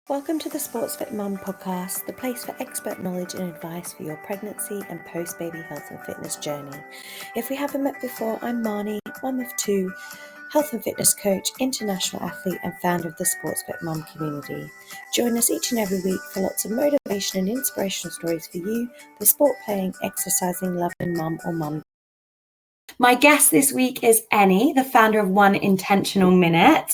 Welcome to the Sportsfit Mum podcast, the place for expert knowledge and advice for your pregnancy and post-baby health and fitness journey. If we haven't met before, I'm Marnie, mum of two, health and fitness coach, international athlete and founder of the Sportsfit Mum community. Join us each and every week for lots of motivation and inspirational stories for you, the sport-playing, exercising, loving mum or mum. My guest this week is Annie, the founder of One Intentional Minute.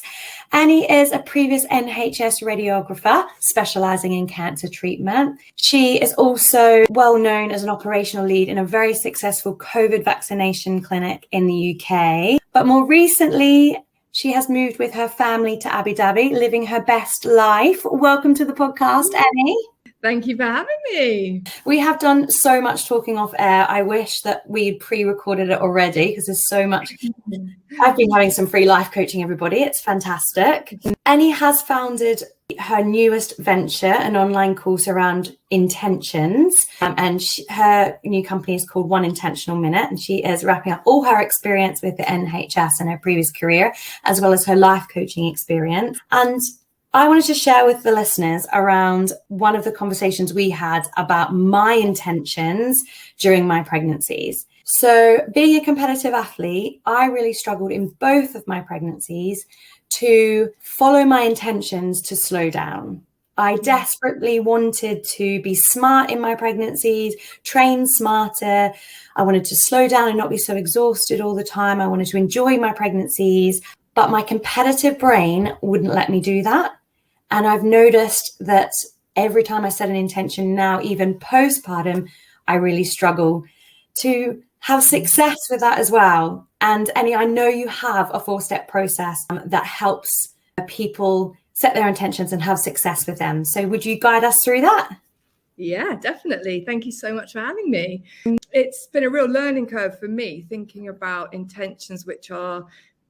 Annie is a previous NHS radiographer specialising in cancer treatment. She is also well known as an operational lead in a very successful COVID vaccination clinic in the UK. But more recently, she has moved with her family to Abu Dhabi, living her best life. Welcome to the podcast, Annie. Thank you for having me. We have done so much talking off air. I wish that we'd pre-recorded it already because there's so much. I've been having some free life coaching, everybody. It's fantastic. Annie has founded her newest venture, an online course around intentions. And her new company is called One Intentional Minute. And she is wrapping up all her experience with the NHS and her previous career, as well as her life coaching experience. And I wanted to share with the listeners around one of the conversations we had about my intentions during my pregnancies. So being a competitive athlete, I really struggled in both of my pregnancies to follow my intentions to slow down. I desperately wanted to be smart in my pregnancies, train smarter. I wanted to slow down and not be so exhausted all the time. I wanted to enjoy my pregnancies, but my competitive brain wouldn't let me do that. And I've noticed that every time I set an intention now, even postpartum, I really struggle to have success with that as well. And Annie, I know you have a 4-step process that helps people set their intentions and have success with them. So would you guide us through that? Yeah, definitely. Thank you so much for having me. It's been a real learning curve for me, thinking about intentions which are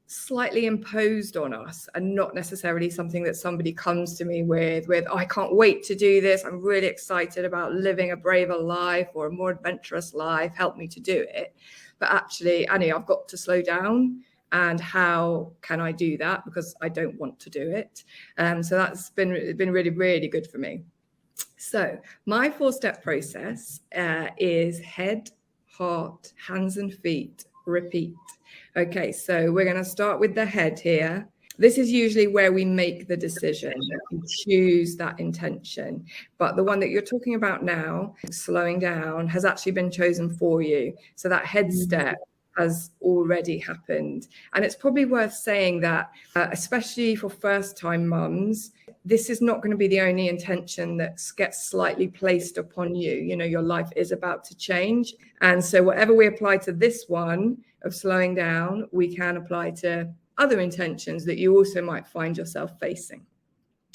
slightly imposed on us and not necessarily something that somebody comes to me with oh, I can't wait to do this, I'm really excited about living a braver life or a more adventurous life, help me to do it. But actually, Annie, I've got to slow down, and how can I do that, because I don't want to do it. So that's been really, really good for me. So my 4-step process is head, heart, hands and feet, repeat. Okay, so we're going to start with the head here. This is usually where we make the decision and choose that intention. But the one that you're talking about now, slowing down, has actually been chosen for you. So that head step has already happened. And it's probably worth saying that, especially for first-time mums, this is not going to be the only intention that gets slightly placed upon you. You know, your life is about to change. And so whatever we apply to this one of slowing down, we can apply to other intentions that you also might find yourself facing.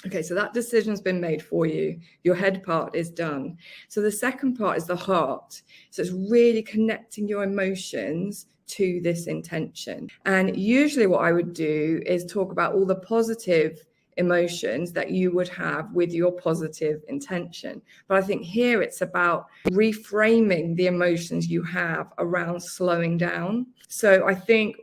Okay, so that decision's been made for you. Your head part is done. So the second part is the heart. So it's really connecting your emotions to this intention. And usually what I would do is talk about all the positive emotions that you would have with your positive intention. But I think here it's about reframing the emotions you have around slowing down. So I think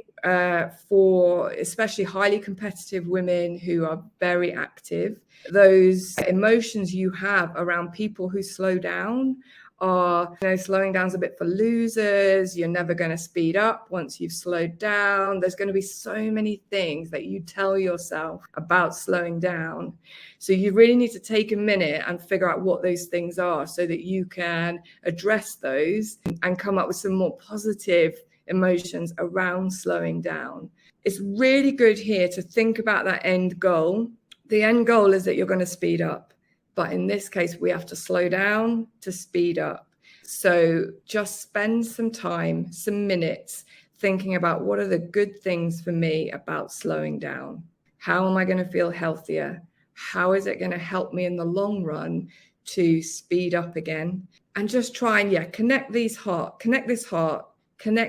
for especially highly competitive women who are very active, those emotions you have around people who slow down are, you know, slowing down's a bit for losers. You're never going to speed up once you've slowed down. There's going to be so many things that you tell yourself about slowing down. So you really need to take a minute and figure out what those things are so that you can address those and come up with some more positive emotions around slowing down. It's really good here to think about that end goal. The end goal is that you're going to speed up. But in this case, we have to slow down to speed up. So just spend some time, some minutes, thinking about what are the good things for me about slowing down. How am I going to feel healthier? How is it going to help me in the long run to speed up again? And just try and, connect this heart, connect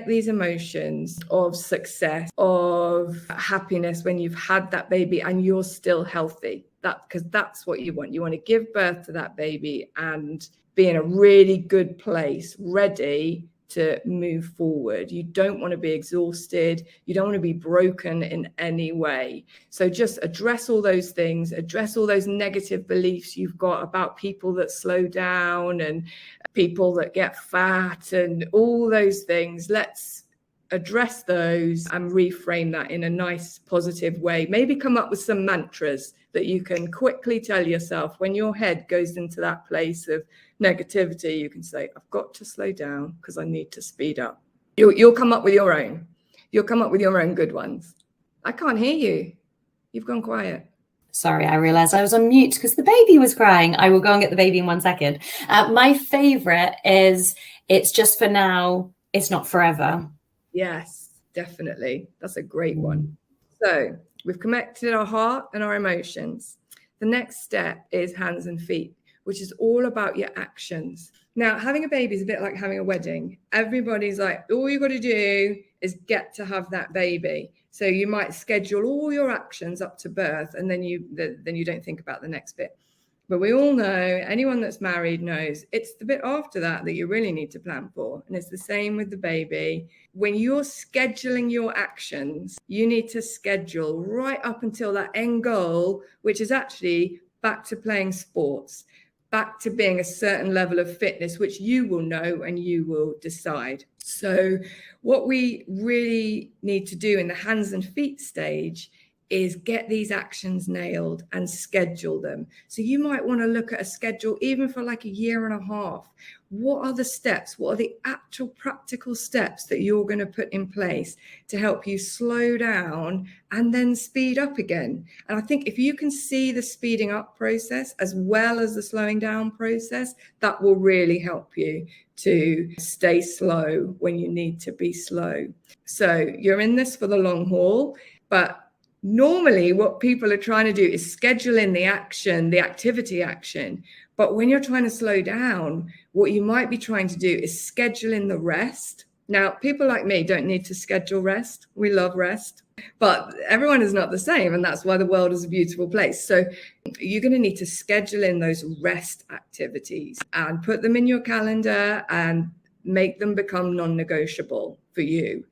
these emotions of success, of happiness when you've had that baby and you're still healthy. Because that's what you want. You want to give birth to that baby and be in a really good place, ready to move forward. You don't want to be exhausted. You don't want to be broken in any way. So just address all those things, address all those negative beliefs you've got about people that slow down and people that get fat and all those things. Let's address those and reframe that in a nice, positive way. Maybe come up with some mantras that you can quickly tell yourself when your head goes into that place of negativity. You can say, I've got to slow down because I need to speed up. You'll come up with your own. You'll come up with your own good ones. I can't hear you. You've gone quiet. Sorry, I realized I was on mute because the baby was crying. I will go and get the baby in 1 second. My favorite is, it's just for now, it's not forever. Yes, definitely. That's a great one. So we've connected our heart and our emotions. The next step is hands and feet, which is all about your actions. Now, having a baby is a bit like having a wedding. Everybody's like, all you got to do is get to have that baby. So you might schedule all your actions up to birth, and then you don't think about the next bit. But we all know, anyone that's married knows, it's the bit after that that you really need to plan for. And it's the same with the baby. When you're scheduling your actions, you need to schedule right up until that end goal, which is actually back to playing sports, back to being a certain level of fitness, which you will know and you will decide. So what we really need to do in the hands and feet stage is get these actions nailed and schedule them. So you might want to look at a schedule even for like a year and a half. What are the steps? What are the actual practical steps that you're going to put in place to help you slow down and then speed up again? And I think if you can see the speeding up process as well as the slowing down process, that will really help you to stay slow when you need to be slow. So you're in this for the long haul, but normally what people are trying to do is schedule in the action, the activity action. But when you're trying to slow down, what you might be trying to do is schedule in the rest. Now, people like me don't need to schedule rest. We love rest, but everyone is not the same. And that's why the world is a beautiful place. So you're going to need to schedule in those rest activities and put them in your calendar and make them become non-negotiable for you.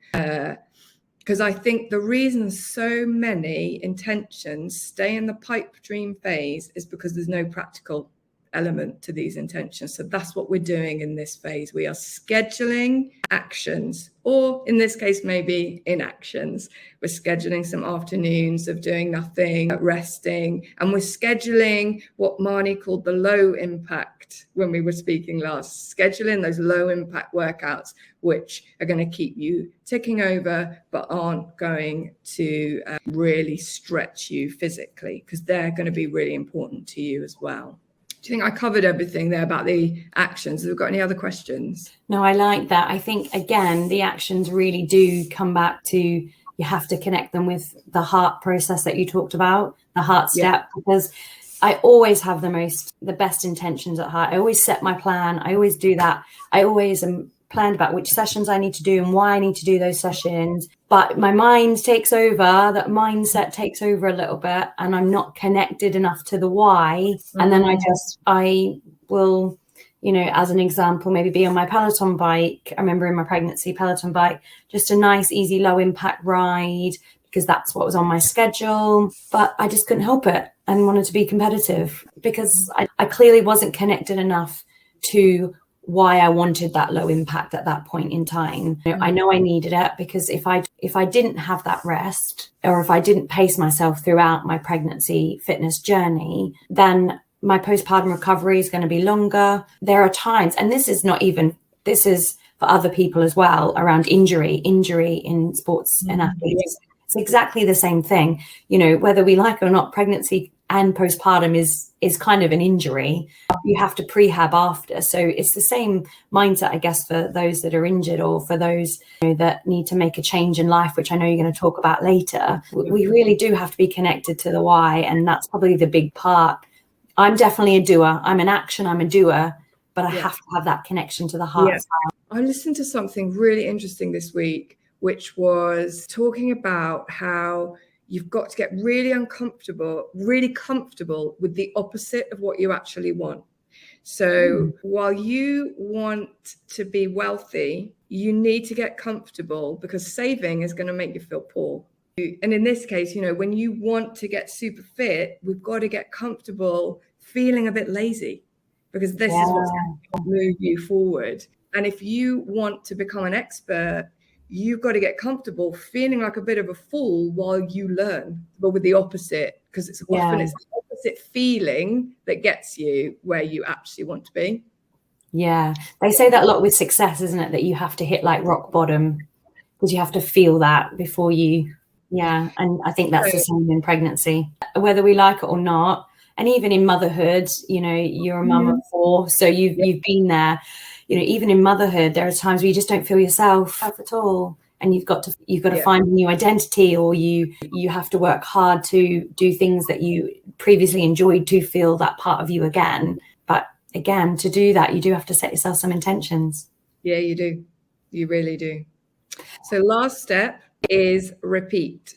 Because I think the reason so many intentions stay in the pipe dream phase is because there's no practical element to these intentions. So that's what we're doing in this phase. We are scheduling actions, or in this case, maybe inactions. We're scheduling some afternoons of doing nothing, resting, and we're scheduling what Marnie called the low impact when we were speaking last, scheduling those low impact workouts, which are going to keep you ticking over, but aren't going to really stretch you physically, because they're going to be really important to you as well. Do you think I covered everything there about the actions? Have we got any other questions? No, I like that. I think, again, the actions really do come back to, you have to connect them with the heart process that you talked about, the heart step, because I always have the best intentions at heart. I always set my plan. I always do that. I always am planned about which sessions I need to do and why I need to do those sessions. But my mind takes over, that mindset takes over a little bit, and I'm not connected enough to the why. And then I will, as an example, maybe be on my Peloton bike. I remember in my pregnancy, Peloton bike, just a nice, easy, low impact ride, because that's what was on my schedule. But I just couldn't help it and wanted to be competitive, because I clearly wasn't connected enough to why I wanted that low impact at that point in time. I know I needed it, because if I didn't have that rest, or if I didn't pace myself throughout my pregnancy fitness journey, then my postpartum recovery is going to be longer. There are times, and this is for other people as well, around injury in sports and athletes. It's exactly the same thing. Whether we like it or not, pregnancy and postpartum is kind of an injury. You have to prehab after. So it's the same mindset, I guess, for those that are injured, or for those that need to make a change in life, which I know you're going to talk about later. We really do have to be connected to the why. And that's probably the big part. I'm definitely a doer. I'm an action, I'm a doer, but I have to have that connection to the heart. Yeah. I listened to something really interesting this week, which was talking about how you've got to get really comfortable with the opposite of what you actually want. So while you want to be wealthy, you need to get comfortable, because saving is going to make you feel poor. And in this case, you know, when you want to get super fit, we've got to get comfortable feeling a bit lazy, because this is what's going to move you forward. And if you want to become an expert, you've got to get comfortable feeling like a bit of a fool while you learn, but with the opposite, because it's often it's the opposite feeling that gets you where you actually want to be. Yeah, they say that a lot with success, isn't it? That you have to hit like rock bottom, because you have to feel that before you, and I think that's the same in pregnancy, whether we like it or not. And even in motherhood, you know, you're a mum of 4, so you've been there. You know, even in motherhood, there are times where you just don't feel yourself at all, and you've got to find a new identity, or you have to work hard to do things that you previously enjoyed to feel that part of you again. But again, to do that, you do have to set yourself some intentions. Yeah, you do. You really do. So last step is repeat.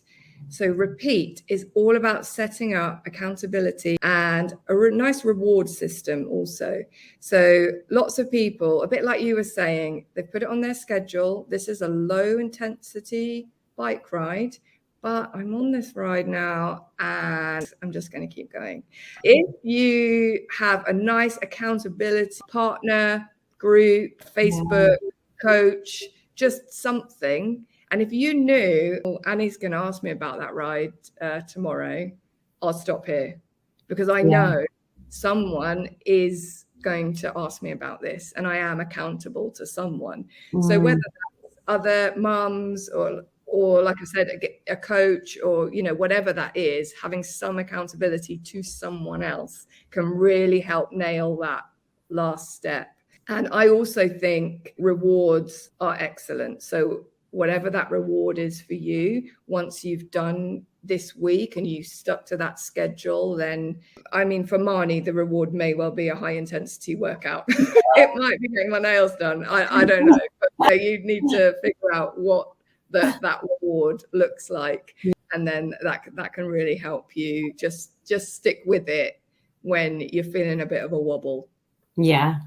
So repeat is all about setting up accountability and a nice reward system also. So lots of people, a bit like you were saying, they put it on their schedule. This is a low intensity bike ride, but I'm on this ride now and I'm just going to keep going. If you have a nice accountability partner, group, Facebook, coach, just something. And if you knew, Annie's going to ask me about that ride tomorrow, I'll stop here, because I know someone is going to ask me about this, and I am accountable to someone. So whether that's other mums or like I said, a coach, or, you know, whatever that is, having some accountability to someone else can really help nail that last step. And I also think rewards are excellent. So whatever that reward is for you, once you've done this week and you stuck to that schedule, then, I mean, for Marnie, the reward may well be a high intensity workout. It might be getting my nails done. I don't know. But you need to figure out what that reward looks like. And then that can really help you just stick with it when you're feeling a bit of a wobble. Yeah.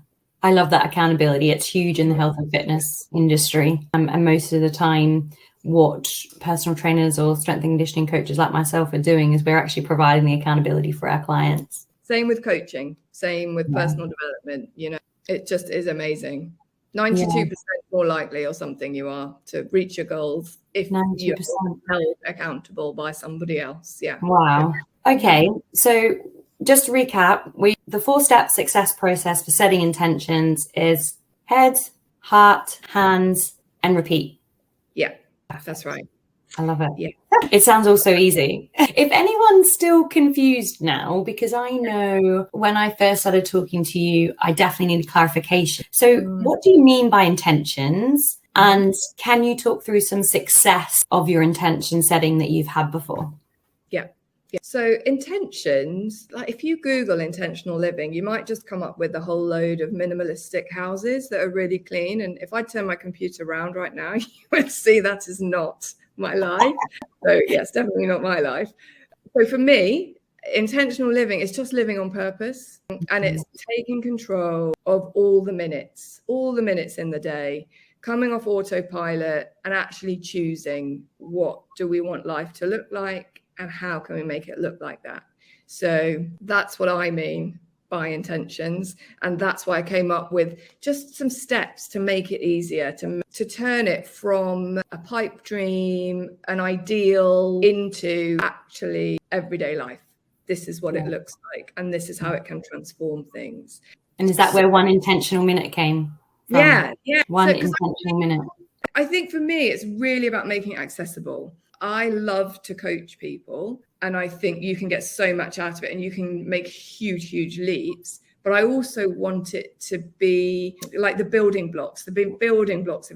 I love that accountability. It's huge in the health and fitness industry. And most of the time, what personal trainers or strength and conditioning coaches like myself are doing is we're actually providing the accountability for our clients. Same with coaching, same with personal development. You know, it just is amazing. 92% more likely or something you are to reach your goals if 92%. You're held accountable by somebody else. Yeah. Wow. Okay. So just to recap, the 4-step success process for setting intentions is head, heart, hands, and repeat. Yeah, that's right. I love it. Yeah. It sounds all so easy. If anyone's still confused now, because I know when I first started talking to you, I definitely needed clarification. So what do you mean by intentions? And can you talk through some success of your intention setting that you've had before? Yeah. So intentions, like if you Google intentional living, you might just come up with a whole load of minimalistic houses that are really clean. And if I turn my computer around right now, you would see that is not my life. So yes, definitely not my life. So for me, intentional living is just living on purpose, and it's taking control of all the minutes in the day, coming off autopilot and actually choosing what do we want life to look like and how can we make it look like that. So that's what I mean by intentions, and that's why I came up with just some steps to make it easier, to turn it from a pipe dream, an ideal, into actually everyday life. This is what it looks like, and this is how it can transform things. And is that where one intentional minute came from? Yeah. One intentional minute. I think for me, it's really about making it accessible. I love to coach people, and I think you can get so much out of it and you can make huge leaps. But I also want it to be like the building blocks of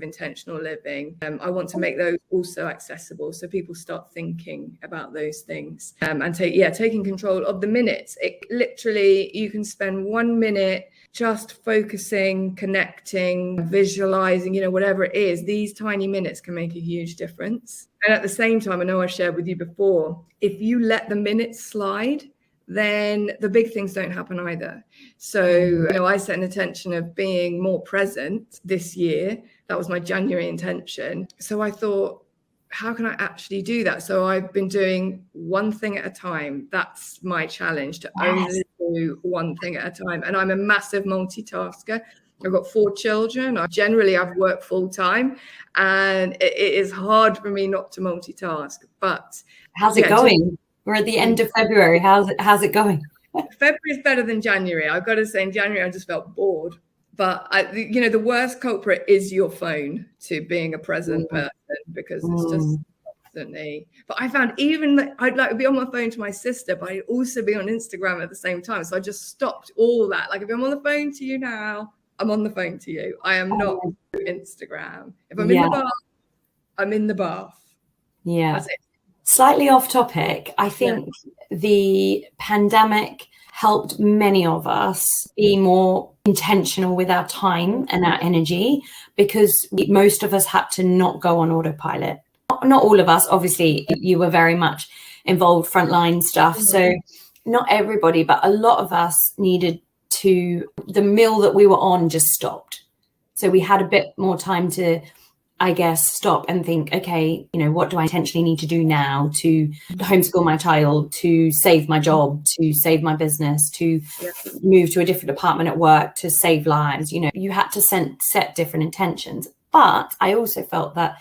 intentional living. I want to make those also accessible, so people start thinking about those things and taking control of the minutes. It literally, you can spend 1 minute just focusing, connecting, visualizing, whatever it is. These tiny minutes can make a huge difference. And at the same time, I know I shared with you before, if you let the minutes slide, then the big things don't happen either. So, I set an intention of being more present this year. That was my January intention. So I thought, how can I actually do that? So I've been doing one thing at a time. That's my challenge, to only do one thing at a time. And I'm a massive multitasker. I've got 4 children. I've worked full time, and it is hard for me not to multitask. But how's it going? We're at the end of February. How's it going? February is better than January. I've got to say, in January, I just felt bored. But the worst culprit is your phone to being a present person, because it's just constantly. But I found even that I'd like to be on my phone to my sister, but I'd also be on Instagram at the same time. So I just stopped all that. Like, if I'm on the phone to you now, I'm on the phone to you. I am not on Instagram. If I'm in the bath, I'm in the bath. Yeah. That's it. Slightly off topic. I think the pandemic helped many of us be more intentional with our time and our energy, because most of us had to not go on autopilot. Not all of us, obviously, you were very much involved, frontline stuff. So not everybody, but a lot of us needed to, the mill that we were on just stopped. So we had a bit more time to, I guess, stop and think, okay, what do I intentionally need to do now to homeschool my child, to save my job, to save my business, to move to a different department at work, to save lives. You had to set different intentions. But I also felt that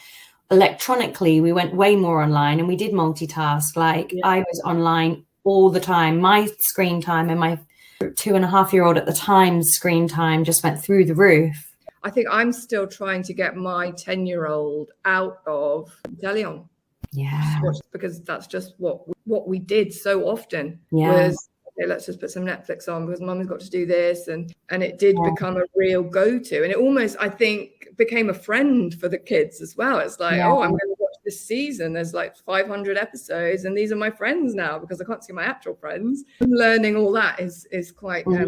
electronically, we went way more online and we did multitask. I was online all the time. My screen time and my 2.5-year-old at the time screen time just went through the roof. I think I'm still trying to get my 10-year-old out of Delion. Yeah. Because that's just what we did so often. Yeah. Was, okay, let's just put some Netflix on because Mum's got to do this. And it did become a real go-to. And it almost, I think, became a friend for the kids as well. It's like, I'm going to watch this season. There's like 500 episodes and these are my friends now because I can't see my actual friends. Learning all that is quite hard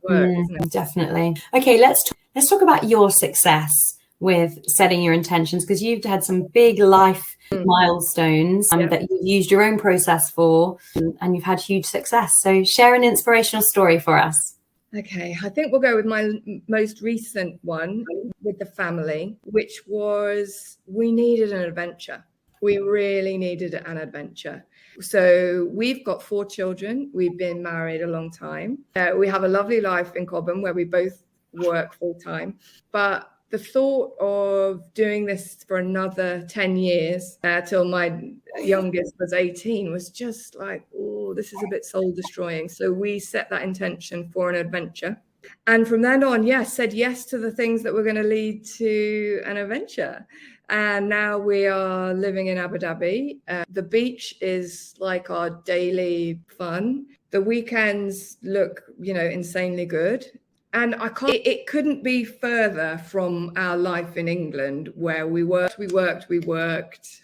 work, isn't it? Definitely. Okay, let's talk about your success with setting your intentions, because you've had some big life milestones that you've used your own process for, and you've had huge success. So share an inspirational story for us. Okay, I think we'll go with my most recent one with the family, which was we needed an adventure. We really needed an adventure. So we've got 4 children. We've been married a long time. We have a lovely life in Cobham where we both work full time. But the thought of doing this for another 10 years till my youngest was 18 was just like, oh, this is a bit soul destroying. So we set that intention for an adventure. And from then on, said yes to the things that were going to lead to an adventure. And now we are living in Abu Dhabi. The beach is like our daily fun. The weekends look, insanely good. And it couldn't be further from our life in England, where we worked,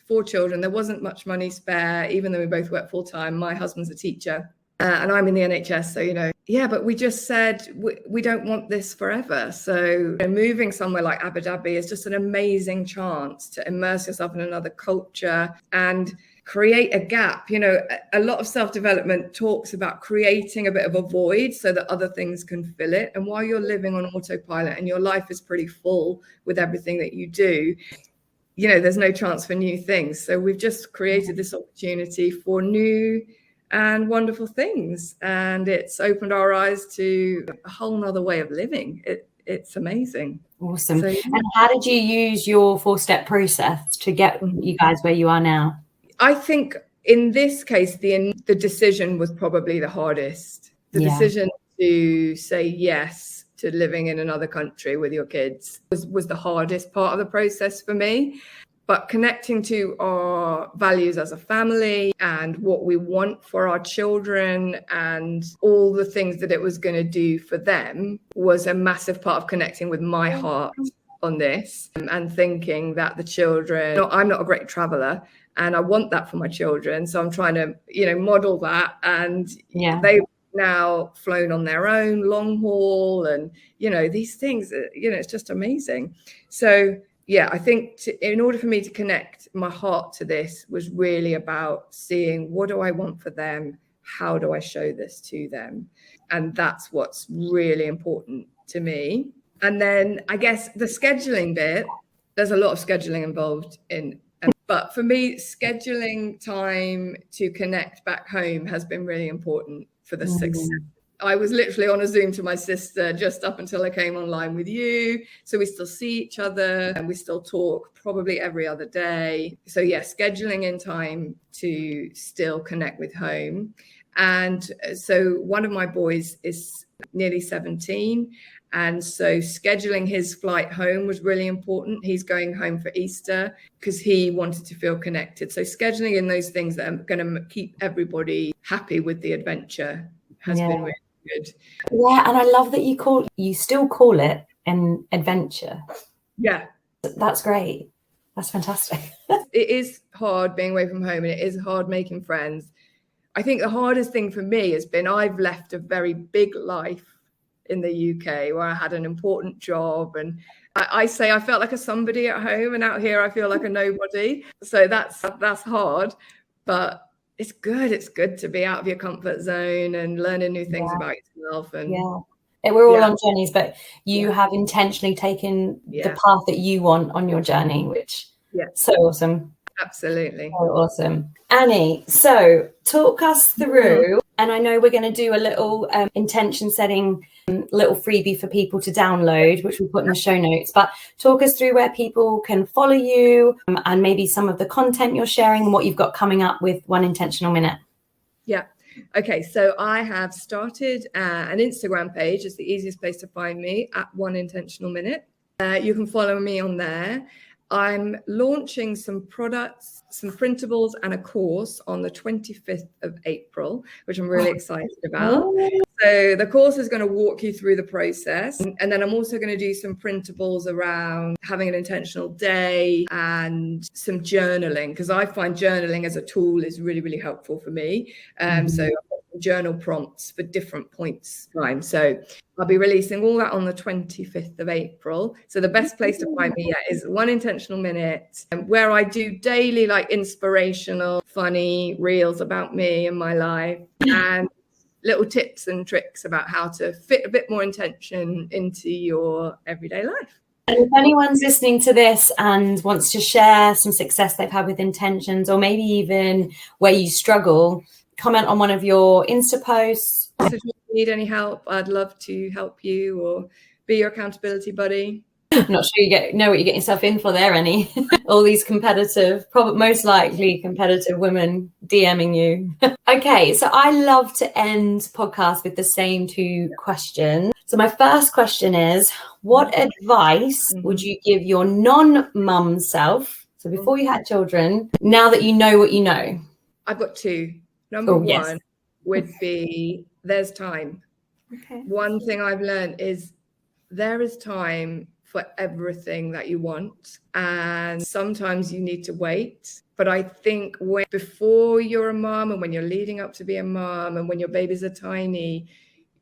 4 children. There wasn't much money spare, even though we both work full time. My husband's a teacher and I'm in the NHS. So, but we just said, we don't want this forever. So moving somewhere like Abu Dhabi is just an amazing chance to immerse yourself in another culture and create a gap. A lot of self-development talks about creating a bit of a void so that other things can fill it. And while you're living on autopilot and your life is pretty full with everything that you do, there's no chance for new things. So we've just created this opportunity for new and wonderful things. And it's opened our eyes to a whole nother way of living. It's amazing. Awesome. So, and how did you use your 4-step process to get you guys where you are now? I think in this case, the decision was probably the hardest. The decision to say yes to living in another country with your kids was the hardest part of the process for me. But connecting to our values as a family and what we want for our children and all the things that it was going to do for them was a massive part of connecting with my heart on this, and thinking that the children, I'm not a great traveler and I want that for my children. So I'm trying to, model that. And they've now flown on their own long haul and, these things, it's just amazing. So I think in order for me to connect my heart to this was really about seeing what do I want for them how do I show this to them? And that's what's really important to me. And then I guess the scheduling bit, there's a lot of scheduling involved in, but for me, scheduling time to connect back home has been really important for the success. I was literally on a Zoom to my sister just up until I came online with you. So we still see each other and we still talk probably every other day. So yeah, scheduling in time to still connect with home. And so one of my boys is nearly 17. And so scheduling his flight home was really important. He's going home for Easter because he wanted to feel connected. So scheduling in those things that are going to keep everybody happy with the adventure has been really good. Yeah, and I love that you still call it an adventure. Yeah. That's great. That's fantastic. It is hard being away from home and it is hard making friends. I think the hardest thing for me has been I've left a very big life in the UK where I had an important job, and I say I felt like a somebody at home, and out here I feel like a nobody. So that's hard, but it's good. It's good to be out of your comfort zone and learning new things about yourself. And we're all on journeys, but you have intentionally taken the path that you want on your journey, which so awesome. Absolutely. So awesome. Annie, so talk us through, and I know we're going to do a little intention setting little freebie for people to download, which we'll put in the show notes, but talk us through where people can follow you and maybe some of the content you're sharing and what you've got coming up with One Intentional Minute. Yeah. Okay. So I have started an Instagram page. It's the easiest place to find me, at One Intentional Minute. You can follow me on there. I'm launching some products, some printables and a course on the 25th of April, which I'm really excited about. So the course is going to walk you through the process. And then I'm also going to do some printables around having an intentional day and some journaling, because I find journaling as a tool is really, really helpful for me. So journal prompts for different points in time. So I'll be releasing all that on the 25th of April. So the best place to find me is One Intentional Minute, where I do daily, like, inspirational, funny reels about me and my life, and little tips and tricks about how to fit a bit more intention into your everyday life. And if anyone's listening to this and wants to share some success they've had with intentions, or maybe even where you struggle, comment on one of your Insta posts. So if you need any help, I'd love to help you or be your accountability buddy. I'm not sure you know what you get yourself in for there, Annie. All these competitive, probably most likely competitive women DMing you. Okay, so I love to end podcasts with the same two questions. So my first question is, what advice would you give your non-mum self, so before you had children, now that you know what you know? I've got two. Number one would be, there's time. Okay. One thing I've learned is there is time for everything that you want, and sometimes you need to wait. But I think before you're a mom, and when you're leading up to be a mom, and when your babies are tiny,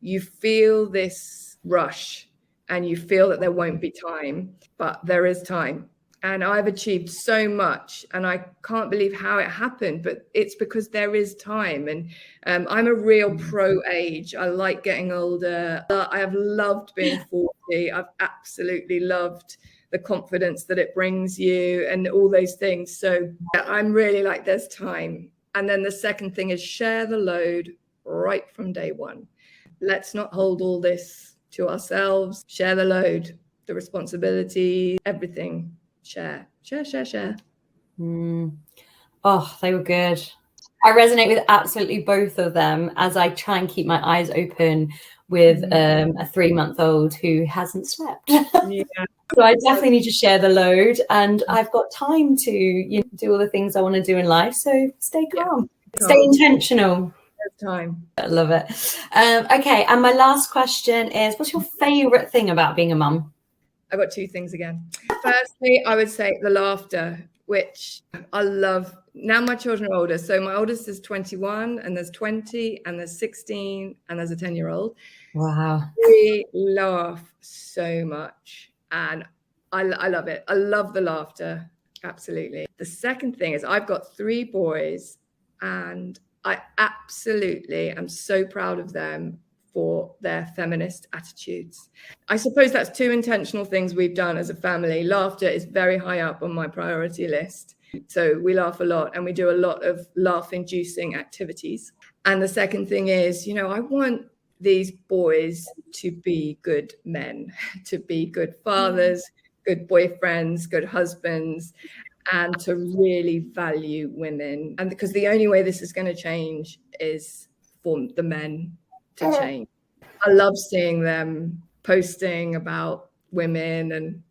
you feel this rush and you feel that there won't be time, but there is time. And I've achieved so much, and I can't believe how it happened, but it's because there is time. And I'm a real pro age. I like getting older. I have loved being 40. I've absolutely loved the confidence that it brings you and all those things. So I'm really like, there's time. And then the second thing is share the load right from day one. Let's not hold all this to ourselves. Share the load, the responsibility, everything. Share. Oh, they were good. I resonate with absolutely both of them as I try and keep my eyes open with a 3-month-old who hasn't slept. So I definitely need to share the load, and I've got time to do all the things I want to do in life. So stay calm, stay intentional. Time. I love it. Okay, and my last question is, what's your favorite thing about being a mum? I've got two things again. Firstly, I would say the laughter, which I love. Now my children are older. So my oldest is 21, and there's 20, and there's 16, and there's a 10-year-old. Wow. We laugh so much, and I love it. I love the laughter. Absolutely. The second thing is I've got 3 boys, and I absolutely am so proud of them for their feminist attitudes. I suppose that's two intentional things we've done as a family. Laughter is very high up on my priority list. So we laugh a lot, and we do a lot of laugh-inducing activities. And the second thing is, I want these boys to be good men, to be good fathers, good boyfriends, good husbands, and to really value women. And because the only way this is going to change is for the men to change. I love seeing them posting about women and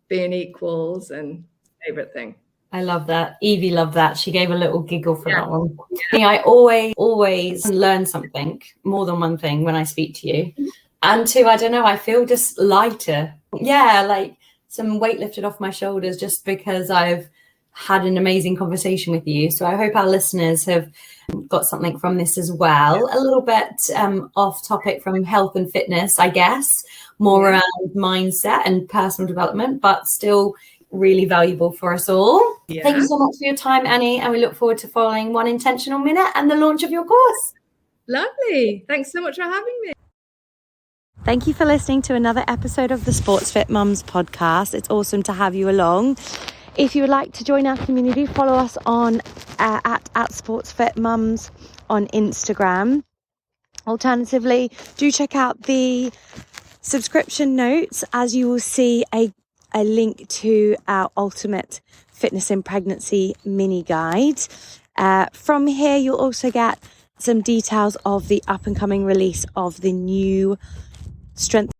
being equals, and favorite thing. I love that. Evie loved that. She gave a little giggle for that one. I always learn something, more than one thing, when I speak to you. And two, I don't know, I feel just lighter. Yeah, like some weight lifted off my shoulders just because I've had an amazing conversation with you. So I hope our listeners have got something from this as well. A little bit off topic from health and fitness, I guess, more around mindset and personal development, but still really valuable for us all. Yeah. Thank you so much for your time, Annie, and we look forward to following One Intentional Minute and the launch of your course. Lovely. Thanks so much for having me. Thank you for listening to another episode of the Sportsfit Mums podcast. It's awesome to have you along. If you would like to join our community, follow us on at Sportsfit Mums on Instagram. Alternatively, do check out the subscription notes, as you will see a link to our Ultimate Fitness in Pregnancy mini guide. From here, you'll also get some details of the up and coming release of the new Strength